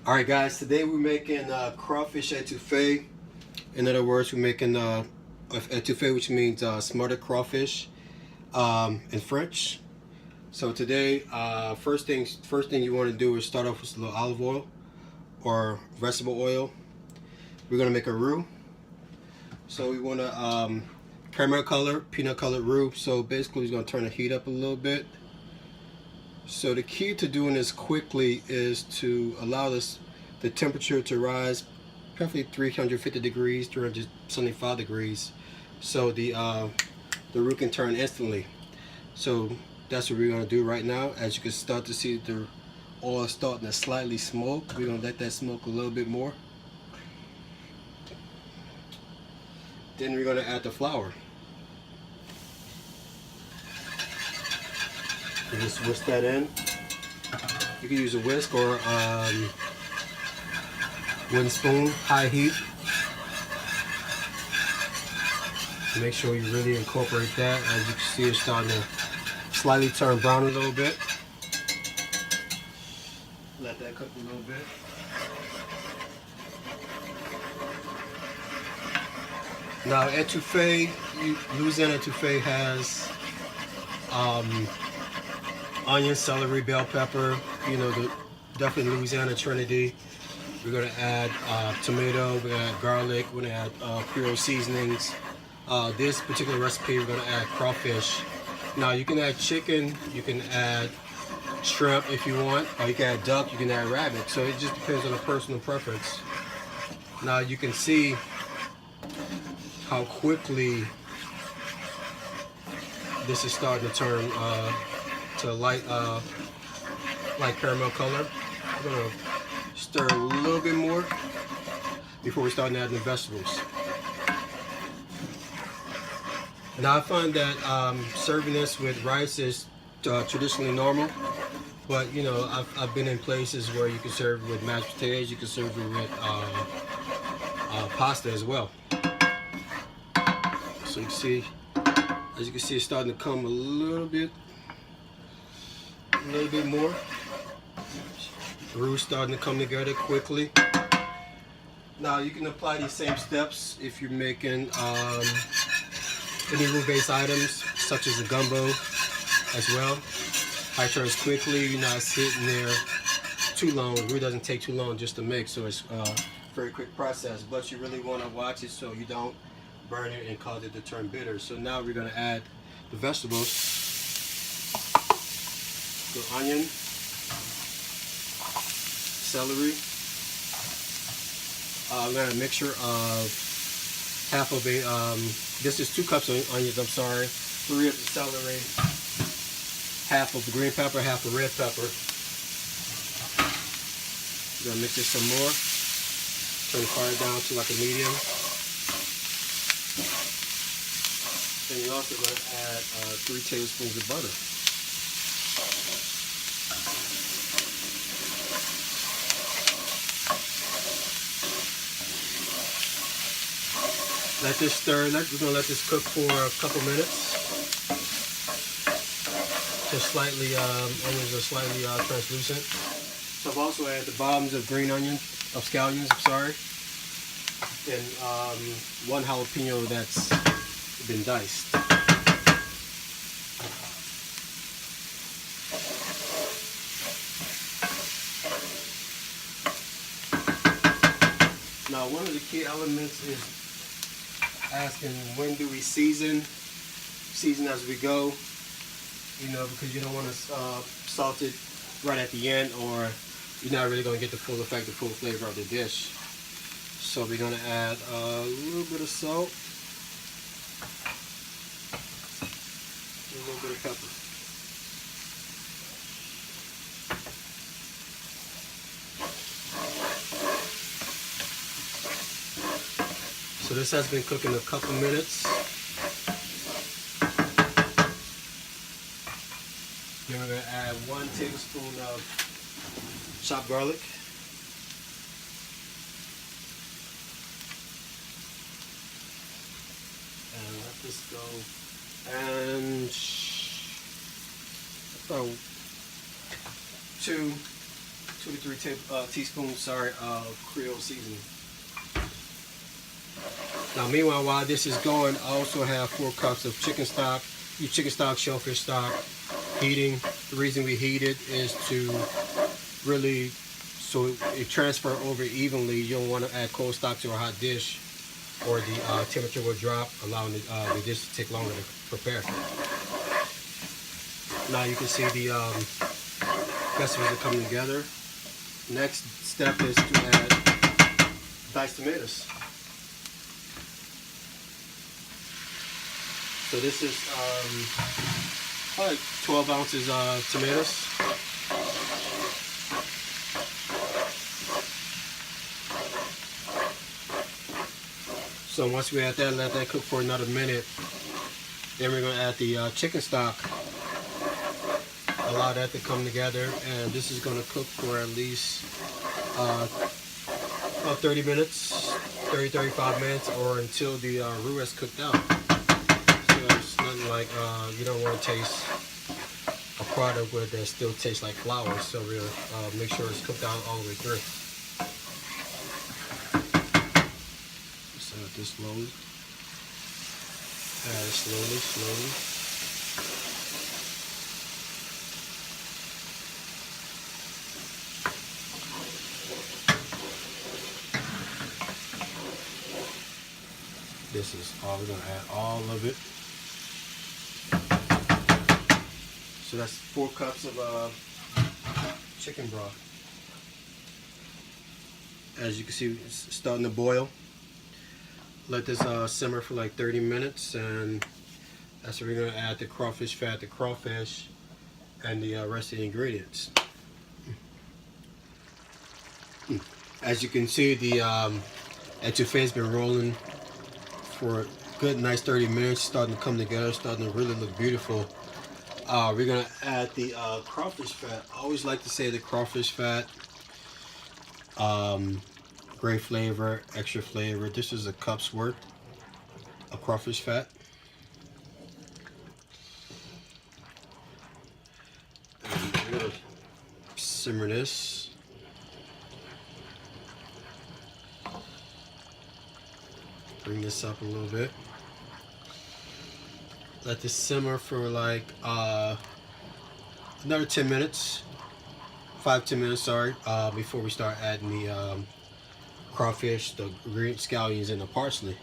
Alright guys, today we're making crawfish etouffee. In other words, we're making etouffee, which means smothered crawfish in French. So today, first thing you want to do is start off with a little olive oil or vegetable oil. We're going to make a roux. So we want to caramel color, peanut colored roux. So basically we're going to turn the heat up a little bit. So the key to doing this quickly is to allow the temperature to rise preferably 350 degrees, 375 degrees, so the roux can turn instantly. So that's what we're going to do right now. As you can start to see, the oil starting to slightly smoke. We're going to let that smoke a little bit more. Then we're going to add the flour. You just whisk that in. You can use a whisk or wooden spoon, high heat. Make sure you really incorporate that. As you can see, it's starting to slightly turn brown a little bit. Let that cook a little bit. Now, etouffee, Louisiana etouffee has onion, celery, bell pepper. You know, definitely Louisiana Trinity. We're going to add tomato, we're going to add garlic, we're going to add Creole seasonings. This particular recipe, we're going to add crawfish. Now you can add chicken, you can add shrimp if you want, or you can add duck, you can add rabbit. So it just depends on the personal preference. Now you can see how quickly this is starting to turn to light caramel color. I'm going to stir a little bit more before we start adding the vegetables. Now I find that serving this with rice is traditionally normal, but you know, I've been in places where you can serve it with mashed potatoes, you can serve it with pasta as well. So you can see, as you can see, it's starting to come a little bit more. The roux starting to come together quickly. Now you can apply these same steps if you're making any roux-based items such as a gumbo as well. It turns quickly. You're not sitting there too long. The roux doesn't take too long just to make, so it's a very quick process. But you really want to watch it so you don't burn it and cause it to turn bitter. So now we're going to add the vegetables. The onion, celery. I'm going to mixture of half of a, this is 2 cups of onions, I'm sorry, 3 of the celery, half of the green pepper, half the red pepper. We're going to mix this some more. Turn the fire down to like a medium. Then you're also going to add 3 tablespoons of butter. Let this stir. We're going to let this cook for a couple minutes. Just slightly, onions are slightly translucent. So I've also added the bottoms of scallions, I'm sorry, and 1 jalapeno that's been diced. Now, one of the key elements is asking when do we season as we go, you know, because you don't want to salt it right at the end, or you're not really going to get the full effect, the full flavor of the dish. So we're going to add a little bit of salt, and a little bit of pepper. So this has been cooking a couple minutes. Then we're going to add 1 tablespoon of chopped garlic. And let this go. And about two 2 to 3 teaspoons, of Creole seasoning. Now, meanwhile, while this is going, I also have 4 cups of chicken stock. Your chicken stock, shellfish stock, heating. The reason we heat it is to really, so it transfer over evenly. You don't want to add cold stock to a hot dish, or the temperature will drop, allowing the dish to take longer to prepare. Now you can see the vegetables are coming together. Next step is to add diced tomatoes. So this is probably 12 ounces of tomatoes. So once we add that, let that cook for another minute. Then we're going to add the chicken stock. Allow that to come together, and this is going to cook for at least about 30 minutes, 30-35 minutes, or until the roux is cooked out. So it's nothing like, you don't want to taste a product where that still tastes like flour, so really make sure it's cooked out all the way through. Set up this slowly. Add it slowly. This is all we're going to add, all of it. So that's 4 cups of chicken broth. As you can see, it's starting to boil. Let this simmer for like 30 minutes, and that's where we're going to add the crawfish fat, the crawfish, and the rest of the ingredients. As you can see, the etouffee has been rolling for a good, nice 30 minutes, starting to come together, starting to really look beautiful. We're going to add the crawfish fat. I always like to say the crawfish fat. Great flavor, extra flavor. This is a cup's worth of crawfish fat. And we're going to simmer this. Bring this up a little bit. Let this simmer for like another 10 minutes. 5-10 minutes, sorry, before we start adding the crawfish, the green scallions, and the parsley.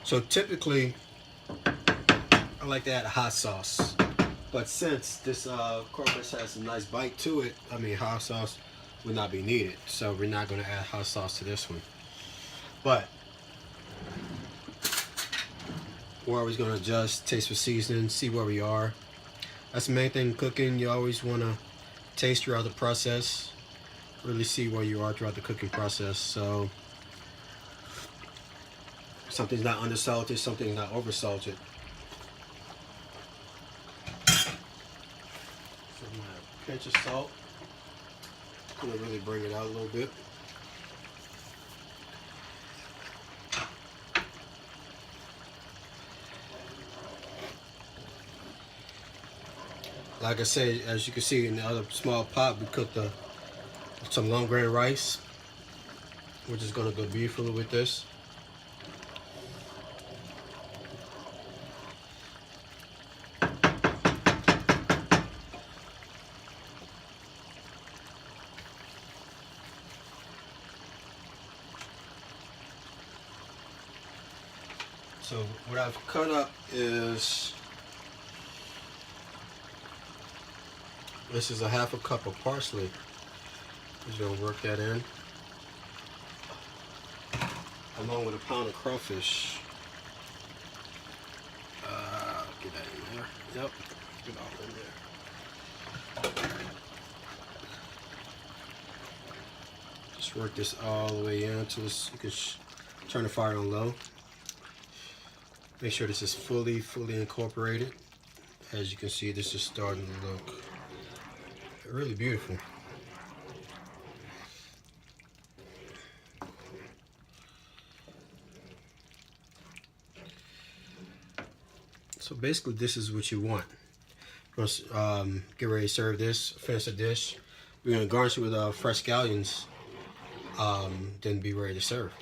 So typically, I like to add hot sauce, but since this crawfish has a nice bite to it, I mean hot sauce would not be needed. So we're not going to add hot sauce to this one. But we're always going to adjust, taste for seasoning, see where we are. That's the main thing in cooking. You always want to taste throughout the process. Really see where you are throughout the cooking process. So something's not undersalted, something's not oversalted. So I'm gonna add a pinch of salt. I'm gonna really bring it out a little bit. Like I said, as you can see in the other small pot, we cooked some long grain rice, which is going to go beautifully with this. So what I've cut up is, this is a ½ cup of parsley. Just gonna work that in, along with a pound of crawfish. Get that in there. Yep, get all in there. Just work this all the way in until you can turn the fire on low. Make sure this is fully incorporated. As you can see, this is starting to look really beautiful. So basically, this is what you want. Once get ready to serve this, finish the dish, We're gonna garnish it with fresh scallions. Then be ready to serve.